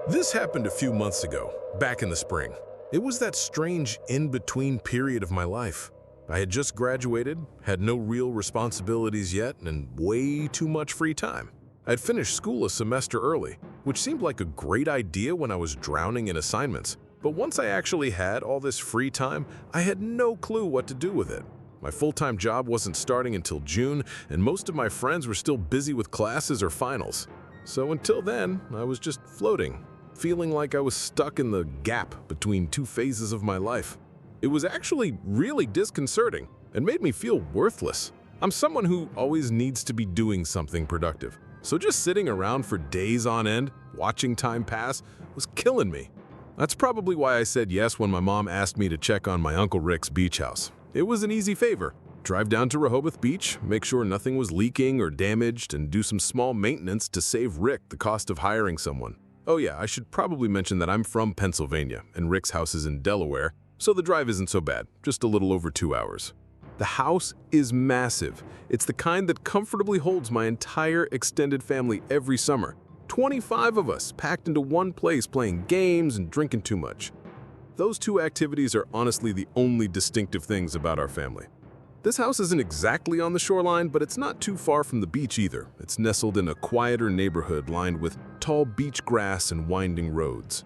This happened a few months ago, back in the spring. It was that strange in-between period of my life. I had just graduated, had no real responsibilities yet, and way too much free time. I had finished school a semester early, which seemed like a great idea when I was drowning in assignments. But once I actually had all this free time, I had no clue what to do with it. My full-time job wasn't starting until June, and most of my friends were still busy with classes or finals. So until then, I was just floating, feeling like I was stuck in the gap between two phases of my life. It was actually really disconcerting and made me feel worthless. I'm someone who always needs to be doing something productive. So just sitting around for days on end, watching time pass, was killing me. That's probably why I said yes when my mom asked me to check on my Uncle Rick's beach house. It was an easy favor. Drive down to Rehoboth Beach, make sure nothing was leaking or damaged, and do some small maintenance to save Rick the cost of hiring someone. Oh yeah, I should probably mention that I'm from Pennsylvania, and Rick's house is in Delaware, so the drive isn't so bad, just a little over 2 hours. The house is massive. It's the kind that comfortably holds my entire extended family every summer. 25 of us packed into one place playing games and drinking too much. Those two activities are honestly the only distinctive things about our family. This house isn't exactly on the shoreline, but it's not too far from the beach either. It's nestled in a quieter neighborhood lined with tall beach grass and winding roads.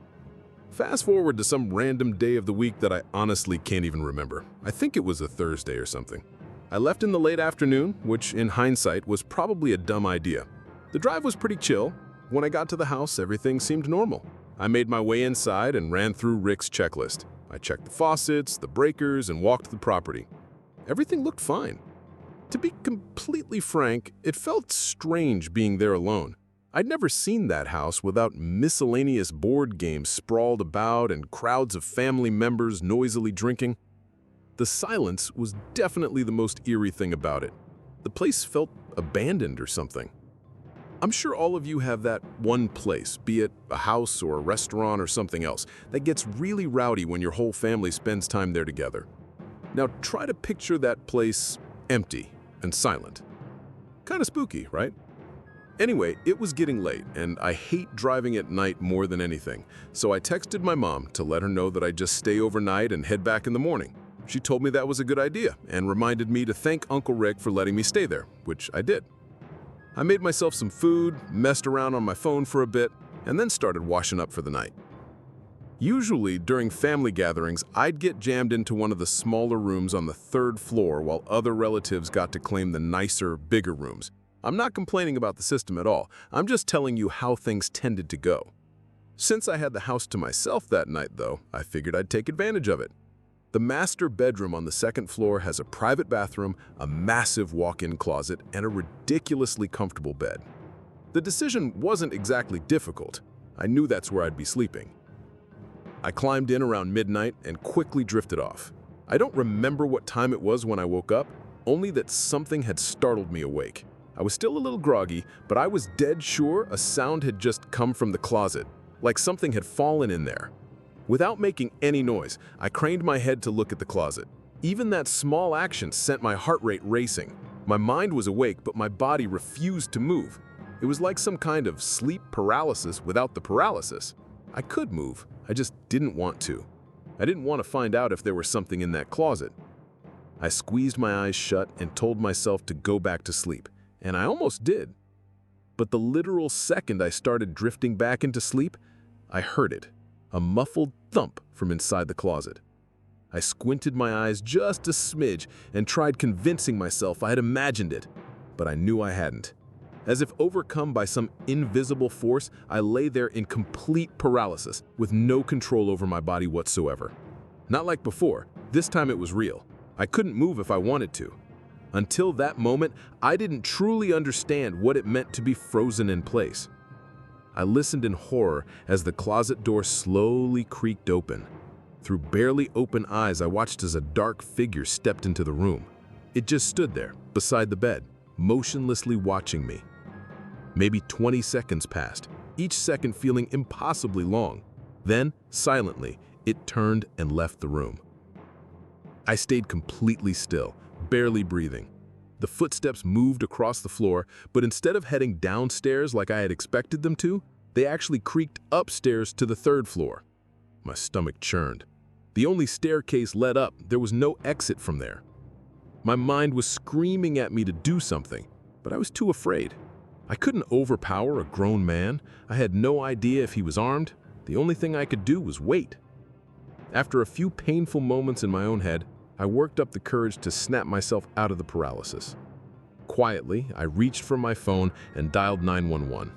Fast forward to some random day of the week that I honestly can't even remember. I think it was a Thursday or something. I left in the late afternoon, which in hindsight was probably a dumb idea. The drive was pretty chill. When I got to the house, everything seemed normal. I made my way inside and ran through Rick's checklist. I checked the faucets, the breakers, and walked the property. Everything looked fine. To be completely frank, it felt strange being there alone. I'd never seen that house without miscellaneous board games sprawled about and crowds of family members noisily drinking. The silence was definitely the most eerie thing about it. The place felt abandoned or something. I'm sure all of you have that one place, be it a house or a restaurant or something else, that gets really rowdy when your whole family spends time there together. Now try to picture that place empty and silent. Kinda spooky, right? Anyway, it was getting late, and I hate driving at night more than anything, so I texted my mom to let her know that I'd just stay overnight and head back in the morning. She told me that was a good idea and reminded me to thank Uncle Rick for letting me stay there, which I did. I made myself some food, messed around on my phone for a bit, and then started washing up for the night. Usually, during family gatherings, I'd get jammed into one of the smaller rooms on the 3rd floor while other relatives got to claim the nicer, bigger rooms. I'm not complaining about the system at all. I'm just telling you how things tended to go. Since I had the house to myself that night, though, I figured I'd take advantage of it. The master bedroom on the 2nd floor has a private bathroom, a massive walk-in closet, and a ridiculously comfortable bed. The decision wasn't exactly difficult. I knew that's where I'd be sleeping. I climbed in around midnight and quickly drifted off. I don't remember what time it was when I woke up, only that something had startled me awake. I was still a little groggy, but I was dead sure a sound had just come from the closet, like something had fallen in there. Without making any noise, I craned my head to look at the closet. Even that small action sent my heart rate racing. My mind was awake, but my body refused to move. It was like some kind of sleep paralysis without the paralysis. I could move, I just didn't want to. I didn't want to find out if there was something in that closet. I squeezed my eyes shut and told myself to go back to sleep, and I almost did. But the literal second I started drifting back into sleep, I heard it, a muffled thump from inside the closet. I squinted my eyes just a smidge and tried convincing myself I had imagined it, but I knew I hadn't. As if overcome by some invisible force, I lay there in complete paralysis, with no control over my body whatsoever. Not like before, this time it was real. I couldn't move if I wanted to. Until that moment, I didn't truly understand what it meant to be frozen in place. I listened in horror as the closet door slowly creaked open. Through barely open eyes, I watched as a dark figure stepped into the room. It just stood there, beside the bed, motionlessly watching me. Maybe 20 seconds passed, each second feeling impossibly long. Then, silently, it turned and left the room. I stayed completely still, barely breathing. The footsteps moved across the floor, but instead of heading downstairs like I had expected them to, They actually creaked upstairs to the 3rd floor. My stomach churned. The only staircase led up. There was no exit from there. My mind was screaming at me to do something, but I was too afraid. I couldn't overpower a grown man. I had no idea if he was armed. The only thing I could do was wait. After a few painful moments in my own head, I worked up the courage to snap myself out of the paralysis. Quietly, I reached for my phone and dialed 911.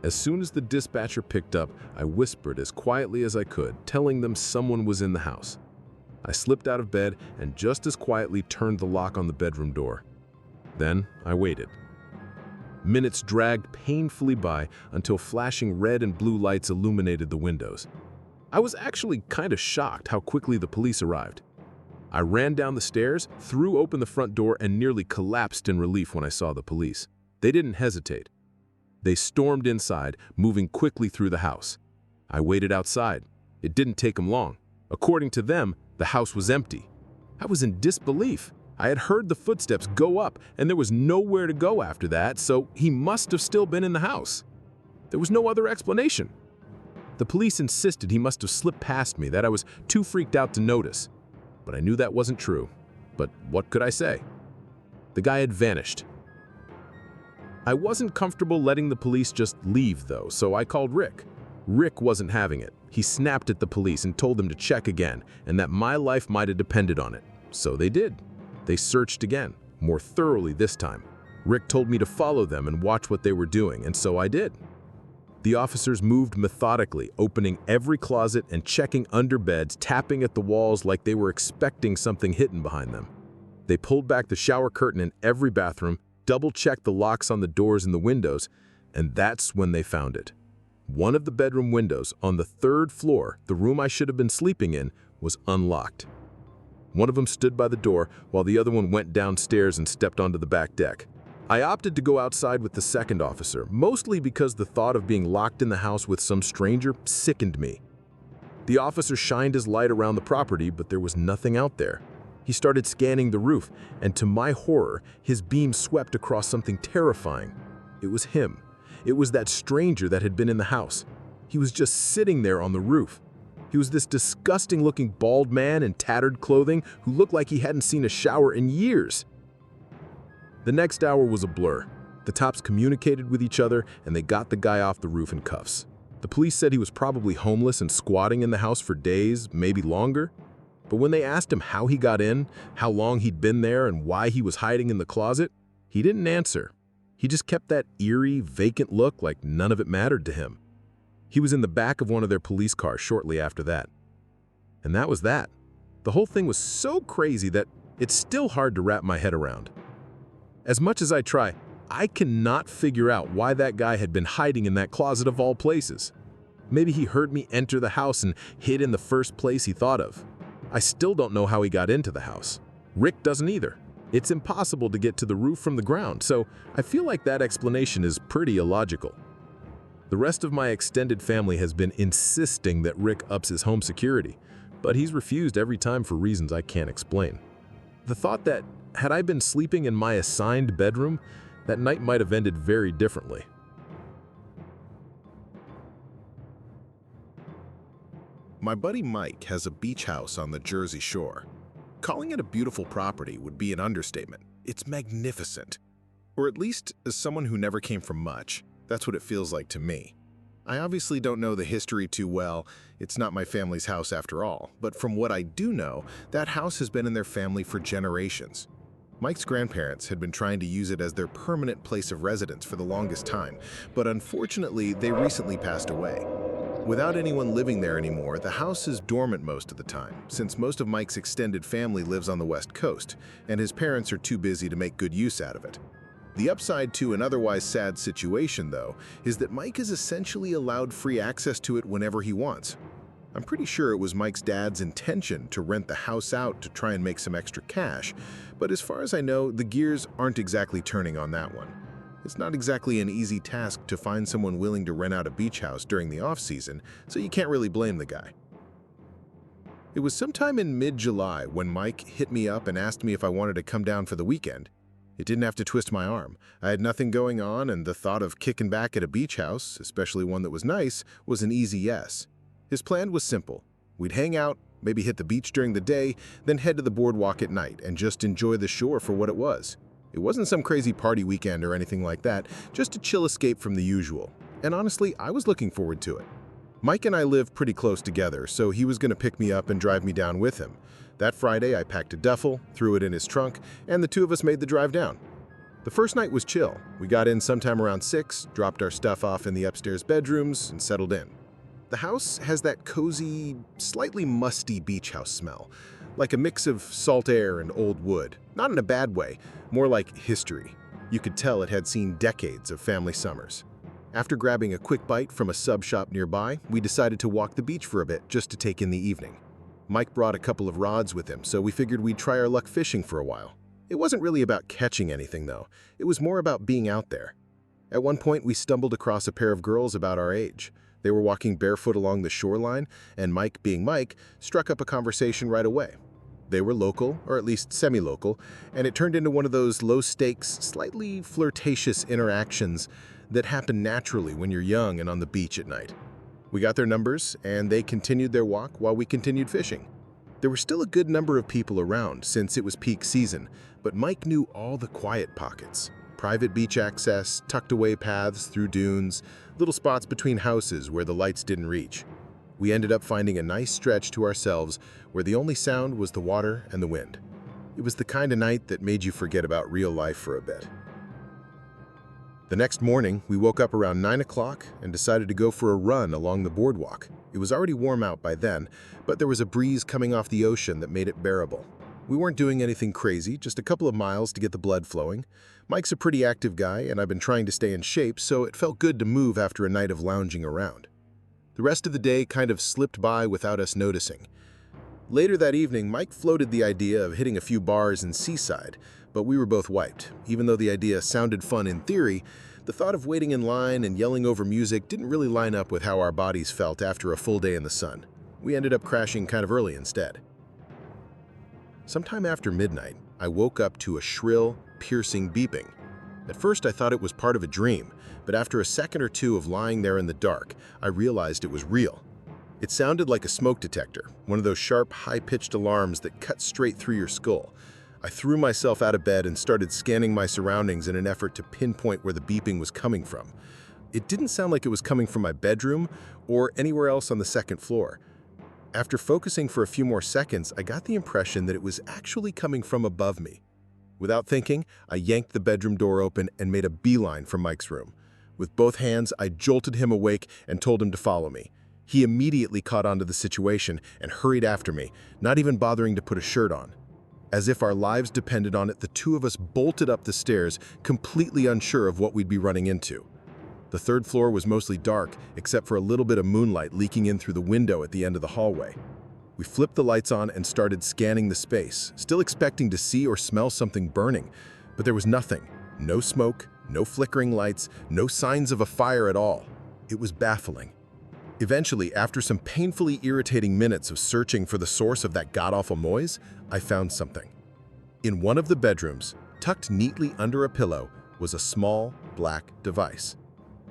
As soon as the dispatcher picked up, I whispered as quietly as I could, telling them someone was in the house. I slipped out of bed and just as quietly turned the lock on the bedroom door. Then I waited. Minutes dragged painfully by until flashing red and blue lights illuminated the windows. I was actually kind of shocked how quickly the police arrived. I ran down the stairs, threw open the front door, and nearly collapsed in relief when I saw the police. They didn't hesitate. They stormed inside, moving quickly through the house. I waited outside. It didn't take them long. According to them, the house was empty. I was in disbelief. I had heard the footsteps go up, and there was nowhere to go after that, so he must have still been in the house. There was no other explanation. The police insisted he must have slipped past me, that I was too freaked out to notice. But I knew that wasn't true. But what could I say? The guy had vanished. I wasn't comfortable letting the police just leave, though, so I called Rick. Rick wasn't having it. He snapped at the police and told them to check again, and that my life might have depended on it. So they did. They searched again, more thoroughly this time. Rick told me to follow them and watch what they were doing, and so I did. The officers moved methodically, opening every closet and checking under beds, tapping at the walls like they were expecting something hidden behind them. They pulled back the shower curtain in every bathroom, double-checked the locks on the doors and the windows, and that's when they found it. One of the bedroom windows on the 3rd floor, the room I should have been sleeping in, was unlocked. One of them stood by the door while the other one went downstairs and stepped onto the back deck. I opted to go outside with the 2nd officer, mostly because the thought of being locked in the house with some stranger sickened me. The officer shined his light around the property, but there was nothing out there. He started scanning the roof, and to my horror, his beam swept across something terrifying. It was him. It was that stranger that had been in the house. He was just sitting there on the roof. He was this disgusting-looking bald man in tattered clothing who looked like he hadn't seen a shower in years. The next hour was a blur. The cops communicated with each other, and they got the guy off the roof in cuffs. The police said he was probably homeless and squatting in the house for days, maybe longer. But when they asked him how he got in, how long he'd been there, and why he was hiding in the closet, he didn't answer. He just kept that eerie, vacant look like none of it mattered to him. He was in the back of one of their police cars shortly after that. And that was that. The whole thing was so crazy that it's still hard to wrap my head around. As much as I try, I cannot figure out why that guy had been hiding in that closet of all places. Maybe he heard me enter the house and hid in the first place he thought of. I still don't know how he got into the house. Rick doesn't either. It's impossible to get to the roof from the ground, so I feel like that explanation is pretty illogical. The rest of my extended family has been insisting that Rick ups his home security, but he's refused every time for reasons I can't explain. The thought that, had I been sleeping in my assigned bedroom, that night might have ended very differently. My buddy Mike has a beach house on the Jersey Shore. Calling it a beautiful property would be an understatement. It's magnificent. Or at least, as someone who never came from much, that's what it feels like to me. I obviously don't know the history too well. It's not my family's house after all. But from what I do know, that house has been in their family for generations. Mike's grandparents had been trying to use it as their permanent place of residence for the longest time, but unfortunately, they recently passed away. Without anyone living there anymore, the house is dormant most of the time, since most of Mike's extended family lives on the West Coast, and his parents are too busy to make good use out of it. The upside to an otherwise sad situation, though, is that Mike is essentially allowed free access to it whenever he wants. I'm pretty sure it was Mike's dad's intention to rent the house out to try and make some extra cash, but as far as I know, the gears aren't exactly turning on that one. It's not exactly an easy task to find someone willing to rent out a beach house during the off-season, so you can't really blame the guy. It was sometime in mid-July when Mike hit me up and asked me if I wanted to come down for the weekend. It didn't have to twist my arm. I had nothing going on, and the thought of kicking back at a beach house, especially one that was nice, was an easy yes. His plan was simple. We'd hang out, maybe hit the beach during the day, then head to the boardwalk at night and just enjoy the shore for what it was. It wasn't some crazy party weekend or anything like that, just a chill escape from the usual. And honestly, I was looking forward to it. Mike and I live pretty close together, so he was going to pick me up and drive me down with him. That Friday, I packed a duffel, threw it in his trunk, and the two of us made the drive down. The first night was chill. We got in sometime around 6, dropped our stuff off in the upstairs bedrooms, and settled in. The house has that cozy, slightly musty beach house smell, like a mix of salt air and old wood. Not in a bad way, more like history. You could tell it had seen decades of family summers. After grabbing a quick bite from a sub shop nearby, we decided to walk the beach for a bit just to take in the evening. Mike brought a couple of rods with him, so we figured we'd try our luck fishing for a while. It wasn't really about catching anything, though. It was more about being out there. At one point, we stumbled across a pair of girls about our age. They were walking barefoot along the shoreline, and Mike, being Mike, struck up a conversation right away. They were local, or at least semi-local, and it turned into one of those low-stakes, slightly flirtatious interactions that happen naturally when you're young and on the beach at night. We got their numbers, and they continued their walk while we continued fishing. There were still a good number of people around since it was peak season, but Mike knew all the quiet pockets. Private beach access, tucked away paths through dunes, little spots between houses where the lights didn't reach. We ended up finding a nice stretch to ourselves where the only sound was the water and the wind. It was the kind of night that made you forget about real life for a bit. The next morning, we woke up around 9 o'clock and decided to go for a run along the boardwalk. It was already warm out by then, but there was a breeze coming off the ocean that made it bearable. We weren't doing anything crazy, just a couple of miles to get the blood flowing. Mike's a pretty active guy, and I've been trying to stay in shape, so it felt good to move after a night of lounging around. The rest of the day kind of slipped by without us noticing. Later that evening, Mike floated the idea of hitting a few bars in Seaside, but we were both wiped. Even though the idea sounded fun in theory, the thought of waiting in line and yelling over music didn't really line up with how our bodies felt after a full day in the sun. We ended up crashing kind of early instead. Sometime after midnight, I woke up to a shrill, piercing beeping. At first, I thought it was part of a dream, but after a second or two of lying there in the dark, I realized it was real. It sounded like a smoke detector, one of those sharp, high-pitched alarms that cut straight through your skull. I threw myself out of bed and started scanning my surroundings in an effort to pinpoint where the beeping was coming from. It didn't sound like it was coming from my bedroom or anywhere else on the second floor. After focusing for a few more seconds, I got the impression that it was actually coming from above me. Without thinking, I yanked the bedroom door open and made a beeline for Mike's room. With both hands, I jolted him awake and told him to follow me. He immediately caught on to the situation and hurried after me, not even bothering to put a shirt on. As if our lives depended on it, the two of us bolted up the stairs, completely unsure of what we'd be running into. The third floor was mostly dark, except for a little bit of moonlight leaking in through the window at the end of the hallway. We flipped the lights on and started scanning the space, still expecting to see or smell something burning, but there was nothing. No smoke, no flickering lights, no signs of a fire at all. It was baffling. Eventually, after some painfully irritating minutes of searching for the source of that god-awful noise, I found something. In one of the bedrooms, tucked neatly under a pillow, was a small, black device.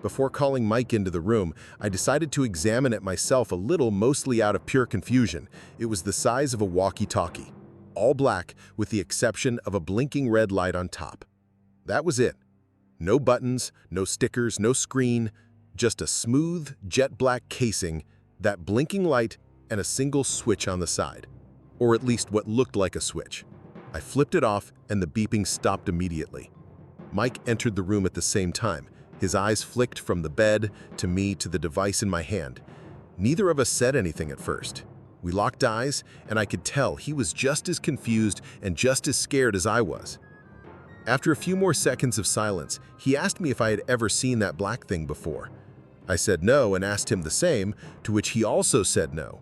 Before calling Mike into the room, I decided to examine it myself a little, mostly out of pure confusion. It was the size of a walkie-talkie, all black with the exception of a blinking red light on top. That was it. No buttons, no stickers, no screen, just a smooth, jet black casing, that blinking light, and a single switch on the side. Or at least what looked like a switch. I flipped it off, and the beeping stopped immediately. Mike entered the room at the same time. His eyes flicked from the bed to me to the device in my hand. Neither of us said anything at first. We locked eyes, and I could tell he was just as confused and just as scared as I was. After a few more seconds of silence, he asked me if I had ever seen that black thing before. I said no and asked him the same, to which he also said no.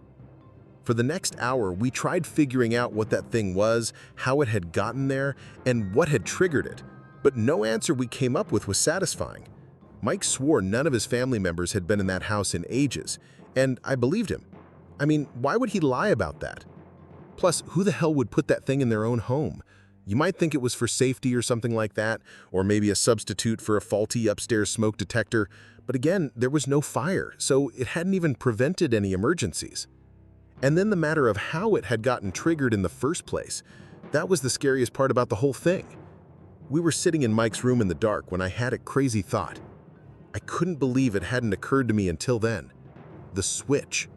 For the next hour, we tried figuring out what that thing was, how it had gotten there, and what had triggered it, but no answer we came up with was satisfying. Mike swore none of his family members had been in that house in ages, and I believed him. I mean, why would he lie about that? Plus, who the hell would put that thing in their own home? You might think it was for safety or something like that, or maybe a substitute for a faulty upstairs smoke detector, but again, there was no fire, so it hadn't even prevented any emergencies. And then the matter of how it had gotten triggered in the first place, that was the scariest part about the whole thing. We were sitting in Mike's room in the dark when I had a crazy thought. I couldn't believe it hadn't occurred to me until then. The switch.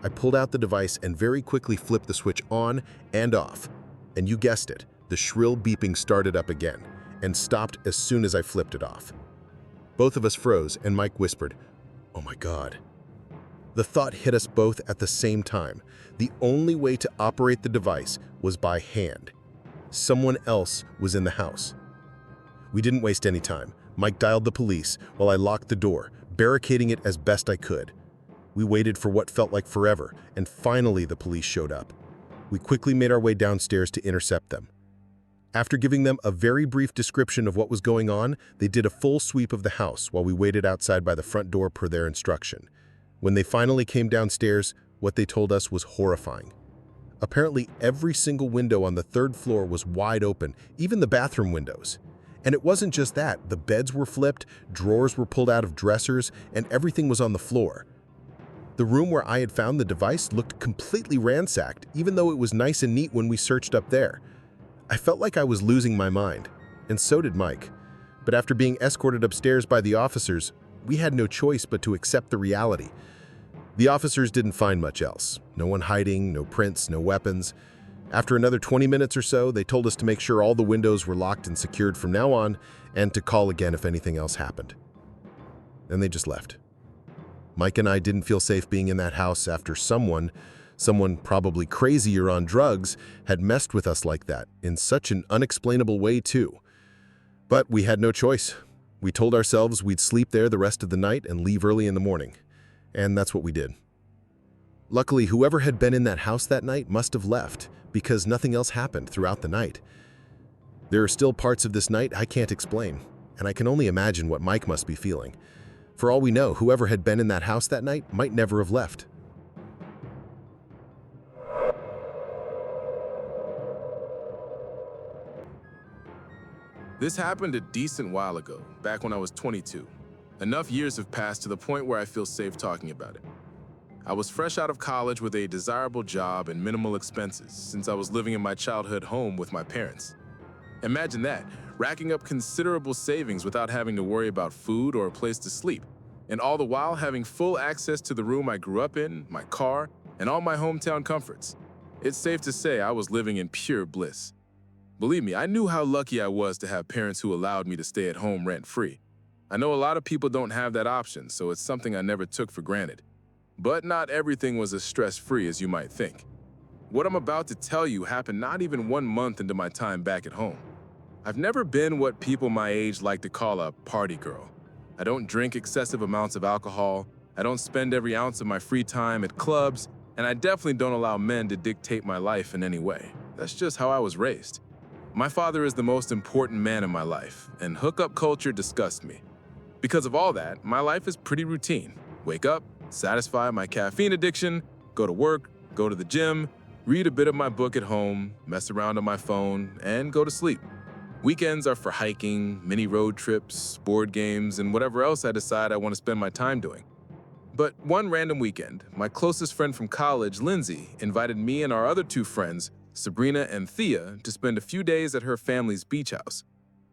I pulled out the device and very quickly flipped the switch on and off. And you guessed it, the shrill beeping started up again and stopped as soon as I flipped it off. Both of us froze and Mike whispered, "Oh my God." The thought hit us both at the same time. The only way to operate the device was by hand. Someone else was in the house. We didn't waste any time. Mike dialed the police while I locked the door, barricading it as best I could. We waited for what felt like forever, and finally the police showed up. We quickly made our way downstairs to intercept them. After giving them a very brief description of what was going on, they did a full sweep of the house while we waited outside by the front door per their instruction. When they finally came downstairs, what they told us was horrifying. Apparently, every single window on the third floor was wide open, even the bathroom windows. And it wasn't just that. The beds were flipped, drawers were pulled out of dressers, and everything was on the floor. The room where I had found the device looked completely ransacked, even though it was nice and neat when we searched up there. I felt like I was losing my mind, and so did Mike. But after being escorted upstairs by the officers, we had no choice but to accept the reality. The officers didn't find much else. No one hiding, no prints, no weapons. After another 20 minutes or so, they told us to make sure all the windows were locked and secured from now on, and to call again if anything else happened. And they just left. Mike and I didn't feel safe being in that house after someone probably crazy or on drugs, had messed with us like that, in such an unexplainable way too. But we had no choice. We told ourselves we'd sleep there the rest of the night and leave early in the morning. And that's what we did. Luckily, whoever had been in that house that night must have left, because nothing else happened throughout the night. There are still parts of this night I can't explain, and I can only imagine what Mike must be feeling. For all we know, whoever had been in that house that night might never have left. This happened a decent while ago, back when I was 22. Enough years have passed to the point where I feel safe talking about it. I was fresh out of college with a desirable job and minimal expenses, since I was living in my childhood home with my parents. Imagine that, racking up considerable savings without having to worry about food or a place to sleep, and all the while having full access to the room I grew up in, my car, and all my hometown comforts. It's safe to say I was living in pure bliss. Believe me, I knew how lucky I was to have parents who allowed me to stay at home rent-free. I know a lot of people don't have that option, so it's something I never took for granted. But not everything was as stress-free as you might think. What I'm about to tell you happened not even 1 month into my time back at home. I've never been what people my age like to call a party girl. I don't drink excessive amounts of alcohol, I don't spend every ounce of my free time at clubs, and I definitely don't allow men to dictate my life in any way. That's just how I was raised. My father is the most important man in my life, and hookup culture disgusts me. Because of all that, my life is pretty routine. Wake up, satisfy my caffeine addiction, go to work, go to the gym, read a bit of my book at home, mess around on my phone, and go to sleep. Weekends are for hiking, mini road trips, board games, and whatever else I decide I want to spend my time doing. But one random weekend, my closest friend from college, Lindsay, invited me and our other 2 friends, Sabrina and Thea, to spend a few days at her family's beach house.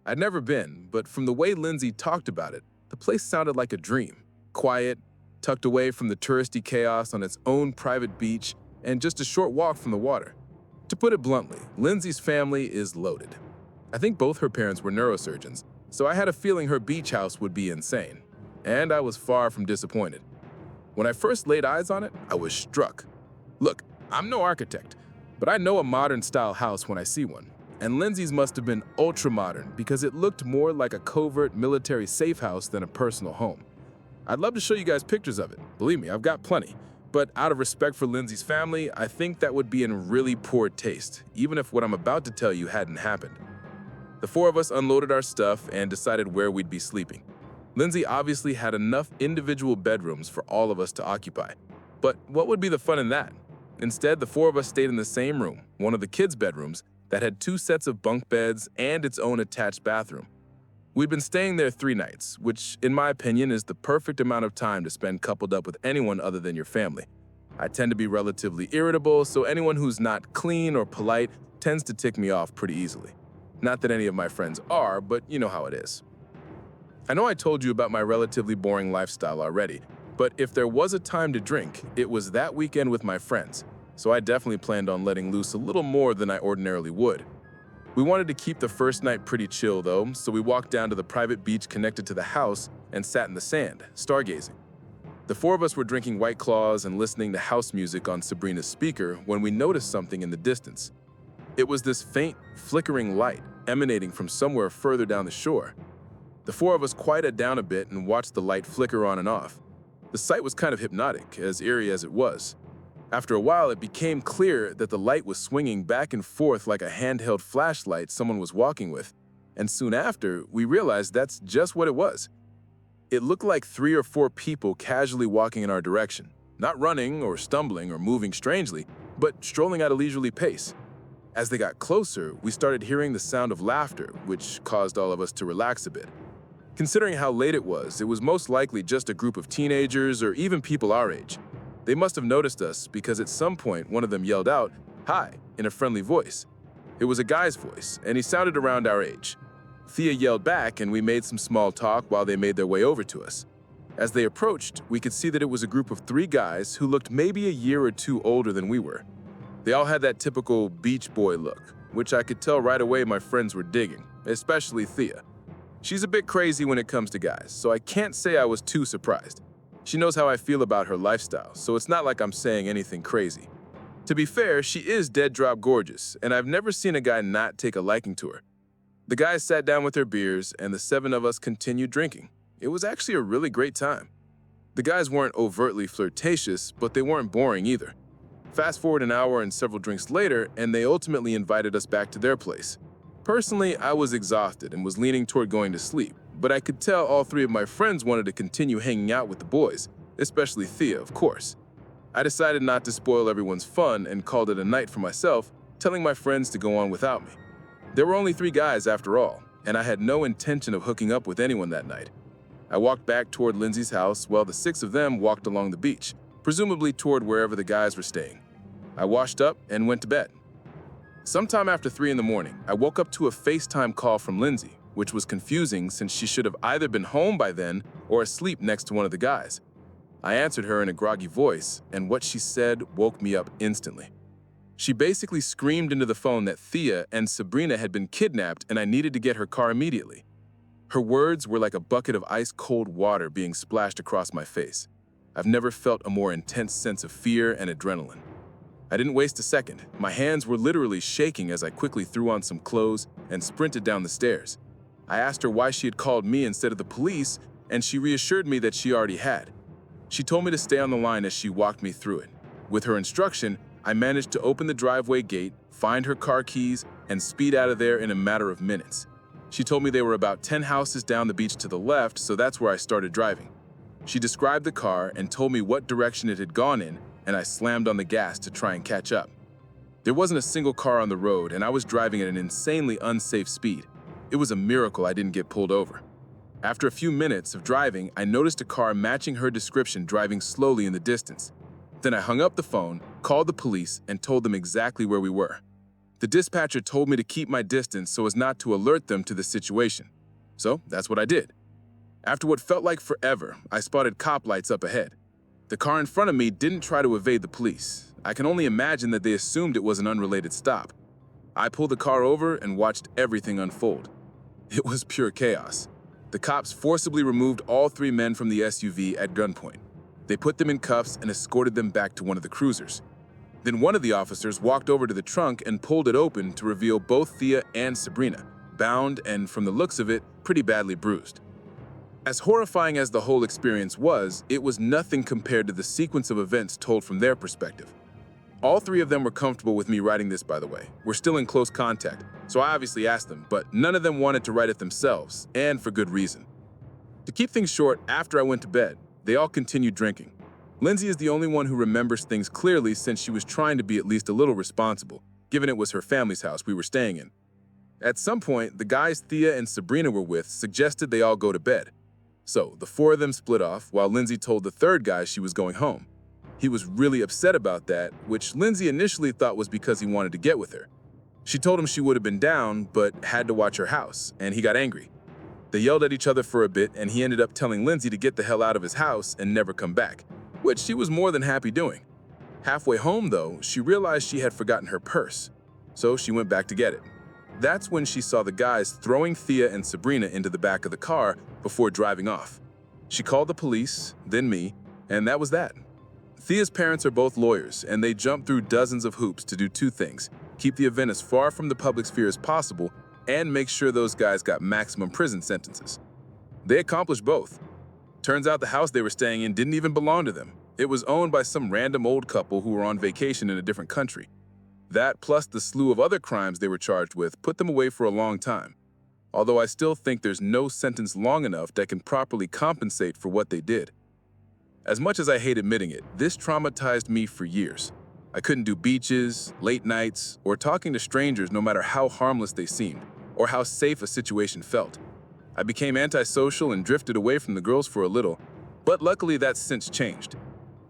I'd never been, but from the way Lindsay talked about it, the place sounded like a dream. Quiet, tucked away from the touristy chaos on its own private beach, and just a short walk from the water. To put it bluntly, Lindsay's family is loaded. I think both her parents were neurosurgeons, so I had a feeling her beach house would be insane. And I was far from disappointed. When I first laid eyes on it, I was struck. Look, I'm no architect, but I know a modern-style house when I see one. And Lindsay's must have been ultra-modern because it looked more like a covert military safe house than a personal home. I'd love to show you guys pictures of it. Believe me, I've got plenty. But out of respect for Lindsay's family, I think that would be in really poor taste, even if what I'm about to tell you hadn't happened. The 4 of us unloaded our stuff and decided where we'd be sleeping. Lindsay obviously had enough individual bedrooms for all of us to occupy. But what would be the fun in that? Instead, the 4 of us stayed in the same room, one of the kids' bedrooms, that had 2 sets of bunk beds and its own attached bathroom. We'd been staying there 3 nights, which, in my opinion, is the perfect amount of time to spend coupled up with anyone other than your family. I tend to be relatively irritable, so anyone who's not clean or polite tends to tick me off pretty easily. Not that any of my friends are, but you know how it is. I know I told you about my relatively boring lifestyle already, but if there was a time to drink, it was that weekend with my friends, so I definitely planned on letting loose a little more than I ordinarily would. We wanted to keep the first night pretty chill though, so we walked down to the private beach connected to the house and sat in the sand, stargazing. The 4 of us were drinking White Claws and listening to house music on Sabrina's speaker when we noticed something in the distance. It was this faint, flickering light emanating from somewhere further down the shore. The 4 of us quieted down a bit and watched the light flicker on and off. The sight was kind of hypnotic, as eerie as it was. After a while, it became clear that the light was swinging back and forth like a handheld flashlight someone was walking with, and soon after, we realized that's just what it was. It looked like 3 or 4 people casually walking in our direction, not running or stumbling or moving strangely, but strolling at a leisurely pace. As they got closer, we started hearing the sound of laughter, which caused all of us to relax a bit. Considering how late it was most likely just a group of teenagers or even people our age. They must have noticed us because at some point one of them yelled out, "Hi," in a friendly voice. It was a guy's voice, and he sounded around our age. Thea yelled back, and we made some small talk while they made their way over to us. As they approached, we could see that it was a group of 3 guys who looked maybe a year or 2 older than we were. They all had that typical beach boy look, which I could tell right away my friends were digging, especially Thea. She's a bit crazy when it comes to guys, so I can't say I was too surprised. She knows how I feel about her lifestyle, so it's not like I'm saying anything crazy. To be fair, she is dead drop gorgeous, and I've never seen a guy not take a liking to her. The guys sat down with their beers, and the 7 of us continued drinking. It was actually a really great time. The guys weren't overtly flirtatious, but they weren't boring either. Fast forward an hour and several drinks later, and they ultimately invited us back to their place. Personally, I was exhausted and was leaning toward going to sleep, but I could tell all 3 of my friends wanted to continue hanging out with the boys, especially Thea, of course. I decided not to spoil everyone's fun and called it a night for myself, telling my friends to go on without me. There were only 3 guys after all, and I had no intention of hooking up with anyone that night. I walked back toward Lindsay's house while the 6 of them walked along the beach, presumably toward wherever the guys were staying. I washed up and went to bed. Sometime after 3 in the morning, I woke up to a FaceTime call from Lindsay, which was confusing since she should have either been home by then or asleep next to one of the guys. I answered her in a groggy voice, and what she said woke me up instantly. She basically screamed into the phone that Thea and Sabrina had been kidnapped and I needed to get her car immediately. Her words were like a bucket of ice-cold water being splashed across my face. I've never felt a more intense sense of fear and adrenaline. I didn't waste a second. My hands were literally shaking as I quickly threw on some clothes and sprinted down the stairs. I asked her why she had called me instead of the police, and she reassured me that she already had. She told me to stay on the line as she walked me through it. With her instruction, I managed to open the driveway gate, find her car keys, and speed out of there in a matter of minutes. She told me they were about 10 houses down the beach to the left, so that's where I started driving. She described the car and told me what direction it had gone in, and I slammed on the gas to try and catch up. There wasn't a single car on the road, and I was driving at an insanely unsafe speed. It was a miracle I didn't get pulled over. After a few minutes of driving, I noticed a car matching her description driving slowly in the distance. Then I hung up the phone, called the police, and told them exactly where we were. The dispatcher told me to keep my distance so as not to alert them to the situation. So that's what I did. After what felt like forever, I spotted cop lights up ahead. The car in front of me didn't try to evade the police. I can only imagine that they assumed it was an unrelated stop. I pulled the car over and watched everything unfold. It was pure chaos. The cops forcibly removed all 3 men from the SUV at gunpoint. They put them in cuffs and escorted them back to one of the cruisers. Then one of the officers walked over to the trunk and pulled it open to reveal both Thea and Sabrina, bound and, from the looks of it, pretty badly bruised. As horrifying as the whole experience was, it was nothing compared to the sequence of events told from their perspective. All 3 of them were comfortable with me writing this, by the way. We're still in close contact, so I obviously asked them, but none of them wanted to write it themselves, and for good reason. To keep things short, after I went to bed, they all continued drinking. Lindsay is the only one who remembers things clearly since she was trying to be at least a little responsible, given it was her family's house we were staying in. At some point, the guys Thea and Sabrina were with suggested they all go to bed. So the four of them split off while Lindsay told the third guy she was going home. He was really upset about that, which Lindsay initially thought was because he wanted to get with her. She told him she would have been down, but had to watch her house, and he got angry. They yelled at each other for a bit, and he ended up telling Lindsay to get the hell out of his house and never come back, which she was more than happy doing. Halfway home, though, she realized she had forgotten her purse, so she went back to get it. That's when she saw the guys throwing Thea and Sabrina into the back of the car before driving off. She called the police, then me, and that was that. Thea's parents are both lawyers, and they jumped through dozens of hoops to do two things: keep the event as far from the public sphere as possible and make sure those guys got maximum prison sentences. They accomplished both. Turns out the house they were staying in didn't even belong to them. It was owned by some random old couple who were on vacation in a different country. That, plus the slew of other crimes they were charged with, put them away for a long time. Although I still think there's no sentence long enough that can properly compensate for what they did. As much as I hate admitting it, this traumatized me for years. I couldn't do beaches, late nights, or talking to strangers no matter how harmless they seemed, or how safe a situation felt. I became antisocial and drifted away from the girls for a little, but luckily that's since changed.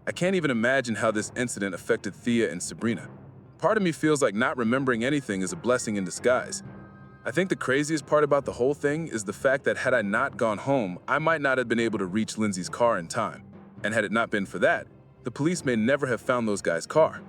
I can't even imagine how this incident affected Thea and Sabrina. Part of me feels like not remembering anything is a blessing in disguise. I think the craziest part about the whole thing is the fact that had I not gone home, I might not have been able to reach Lindsay's car in time. And had it not been for that, the police may never have found those guys' car.